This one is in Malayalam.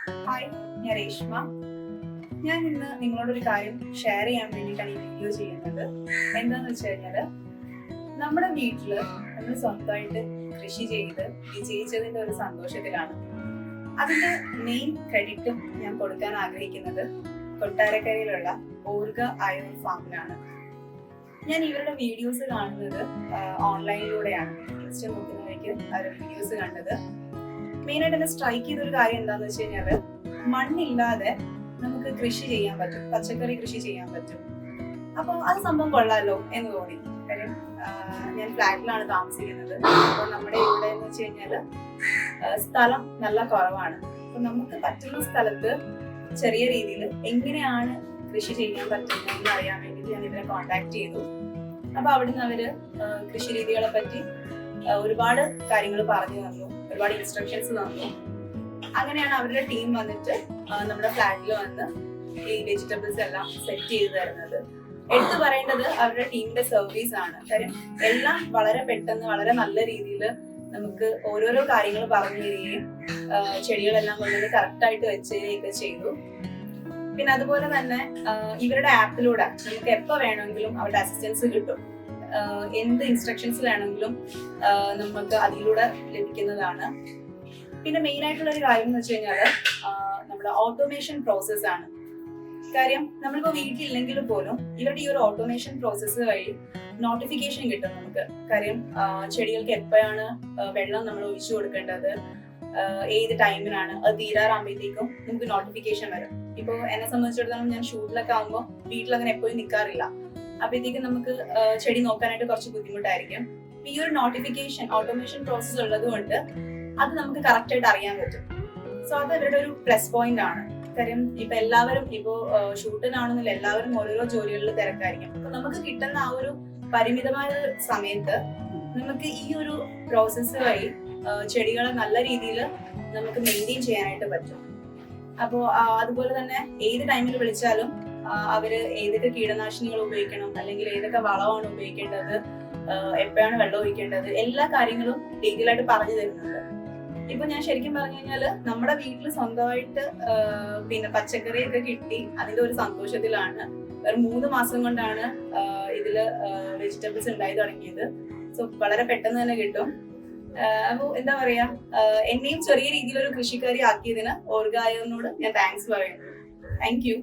ഹായ്, ഞാൻ രേഷ്മ. ഞാൻ ഇന്ന് നിങ്ങളോടൊരു കാര്യം ഷെയർ ചെയ്യാൻ വേണ്ടിയിട്ടാണ് ഈ വീഡിയോ ചെയ്യുന്നത്. എന്താന്ന് വെച്ച് കഴിഞ്ഞാല്, നമ്മുടെ വീട്ടില് നമ്മൾ സ്വന്തമായിട്ട് കൃഷി ചെയ്ത് വിജയിച്ചതിന്റെ ഒരു സന്തോഷത്തിലാണ്. അതിന്റെ മെയിൻ ക്രെഡിറ്റും ഞാൻ കൊടുക്കാൻ ആഗ്രഹിക്കുന്നത് കൊട്ടാരക്കരയിലുള്ള ഓർഗ അയോൺ ഫാമിനാണ്. ഞാൻ ഇവരുടെ വീഡിയോസ് കാണുന്നത് ഓൺലൈനിലൂടെയാണ്. ഇൻസ്റ്റ നോക്കുന്നതിലേക്ക് അവരുടെ വീഡിയോസ് കണ്ടത്. മെയിനായിട്ട് എന്നെ സ്ട്രൈക്ക് ചെയ്തൊരു കാര്യം എന്താന്ന് വെച്ച് കഴിഞ്ഞാല്, മണ്ണില്ലാതെ നമുക്ക് കൃഷി ചെയ്യാൻ പറ്റും, പച്ചക്കറി കൃഷി ചെയ്യാൻ പറ്റും. അപ്പൊ അത് സംഭവം കൊള്ളാലോ എന്ന് തോന്നി. കാര്യം ഞാൻ ഫ്ലാറ്റിലാണ് താമസിക്കുന്നത്. അപ്പൊ നമ്മുടെ ഇവിടെ എന്ന് വെച്ച് കഴിഞ്ഞാല് സ്ഥലം നല്ല കുറവാണ്. അപ്പൊ നമുക്ക് പറ്റുന്ന സ്ഥലത്ത് ചെറിയ രീതിയിൽ എങ്ങനെയാണ് കൃഷി ചെയ്യാൻ പറ്റുന്നതെന്ന് അറിയാൻ വേണ്ടിയിട്ട് ഞാൻ ഇവരെ കോണ്ടാക്ട് ചെയ്തു. അപ്പൊ അവിടുന്ന് അവര് കൃഷി രീതികളെ പറ്റി ഒരുപാട് കാര്യങ്ങൾ പറഞ്ഞു തന്നു, ഒരുപാട് ഇൻസ്ട്രക്ഷൻസ് തന്നു. അങ്ങനെയാണ് അവരുടെ ടീം വന്നിട്ട് നമ്മുടെ ഫ്ലാറ്റിൽ വന്ന് ഈ വെജിറ്റബിൾസ് എല്ലാം സെറ്റ് ചെയ്ത് തരുന്നത്. എടുത്തു പറയേണ്ടത് അവരുടെ ടീമിന്റെ സർവീസ് ആണ്. കാര്യം എല്ലാം വളരെ പെട്ടെന്ന് വളരെ നല്ല രീതിയിൽ നമുക്ക് ഓരോരോ കാര്യങ്ങൾ പറഞ്ഞു തരികയും ചെടികളെല്ലാം കൊണ്ടുവന്ന് കറക്റ്റ് ആയിട്ട് വെച്ചുതരികയൊക്കെ ചെയ്തു. പിന്നെ അതുപോലെ തന്നെ ഇവരുടെ ആപ്പിലൂടെ നമുക്ക് എപ്പോ വേണമെങ്കിലും അവരുടെ അസിസ്റ്റൻസ് കിട്ടും. എന്ത് ഇൻസ്ട്രക്ഷൻസ് വേണമെങ്കിലും നമുക്ക് അതിലൂടെ ലഭിക്കുന്നതാണ്. പിന്നെ മെയിൻ ആയിട്ടുള്ള ഒരു കാര്യം എന്ന് വെച്ച് കഴിഞ്ഞാല് നമ്മുടെ ഓട്ടോമേഷൻ പ്രോസസ് ആണ്. കാര്യം നമ്മളിപ്പോ വീട്ടിലില്ലെങ്കിൽ പോലും ഇവരുടെ ഈ ഒരു ഓട്ടോമേഷൻ പ്രോസസ്സ് വഴി നോട്ടിഫിക്കേഷൻ കിട്ടും നമുക്ക്. കാര്യം ചെടികൾക്ക് എപ്പോഴാണ് വെള്ളം നമ്മൾ ഒഴിച്ചു കൊടുക്കേണ്ടത്, ഏത് ടൈമിനാണ്, അത് തീരാറാകുമ്പോഴത്തേക്കും നമുക്ക് നോട്ടിഫിക്കേഷൻ വരും. ഇപ്പൊ എന്നെ സംബന്ധിച്ചിടത്തോളം ഞാൻ ഷൂട്ടിലൊക്കെ ആകുമ്പോൾ വീട്ടിൽ അങ്ങനെ എപ്പോഴും നിൽക്കാറില്ല. അപ്പോഴത്തേക്കും നമുക്ക് ചെടി നോക്കാനായിട്ട് കുറച്ച് ബുദ്ധിമുട്ടായിരിക്കും. ഈ ഒരു നോട്ടിഫിക്കേഷൻ ഓട്ടോമേഷൻ പ്രോസസ് ഉള്ളത് കൊണ്ട് അത് നമുക്ക് കറക്റ്റ് ആയിട്ട് അറിയാൻ പറ്റും. സോ അത് ഇവരുടെ ഒരു പ്ലസ് പോയിന്റ് ആണ്. കാര്യം ഇപ്പൊ എല്ലാവരും ഇപ്പോ ഷൂട്ടിനാണെന്നില്ല, എല്ലാവരും ഓരോരോ ജോലികളിൽ തിരക്കായിരിക്കും. അപ്പൊ നമുക്ക് കിട്ടുന്ന ആ ഒരു പരിമിതമായ സമയത്ത് നമുക്ക് ഈ ഒരു പ്രോസസ്സ് വഴി ചെടികളെ നല്ല രീതിയിൽ നമുക്ക് മെയിൻറ്റെയിൻ ചെയ്യാനായിട്ട് പറ്റും. അപ്പോൾ അതുപോലെ തന്നെ ഏത് ടൈമിൽ വിളിച്ചാലും അവര് ഏതൊക്കെ കീടനാശിനികൾ ഉപയോഗിക്കണം, അല്ലെങ്കിൽ ഏതൊക്കെ വളമാണ് ഉപയോഗിക്കേണ്ടത്, എപ്പോഴാണ് വെള്ളം ഒഴിക്കേണ്ടത്, എല്ലാ കാര്യങ്ങളും ഡീറ്റെയിൽ ആയിട്ട് പറഞ്ഞു തരുന്നുണ്ട്. ഇപ്പൊ ഞാൻ ശരിക്കും പറഞ്ഞു കഴിഞ്ഞാല് നമ്മുടെ വീട്ടിൽ സ്വന്തമായിട്ട് പിന്നെ പച്ചക്കറിയൊക്കെ കിട്ടി അതിന്റെ ഒരു സന്തോഷത്തിലാണ്. വെറും 3 മാസം കൊണ്ടാണ് ഇതില് വെജിറ്റബിൾസ് ഉണ്ടായി തുടങ്ങിയത്. സോ വളരെ പെട്ടെന്ന് തന്നെ കിട്ടും. അപ്പൊ എന്താ പറയാ, എന്നെയും ചെറിയ രീതിയിലൊരു കൃഷിക്കാരി ആക്കിയതിന് ഓർഗ അയോണിനോട് ഞാൻ താങ്ക്സ് പറയുന്നു. Thank you.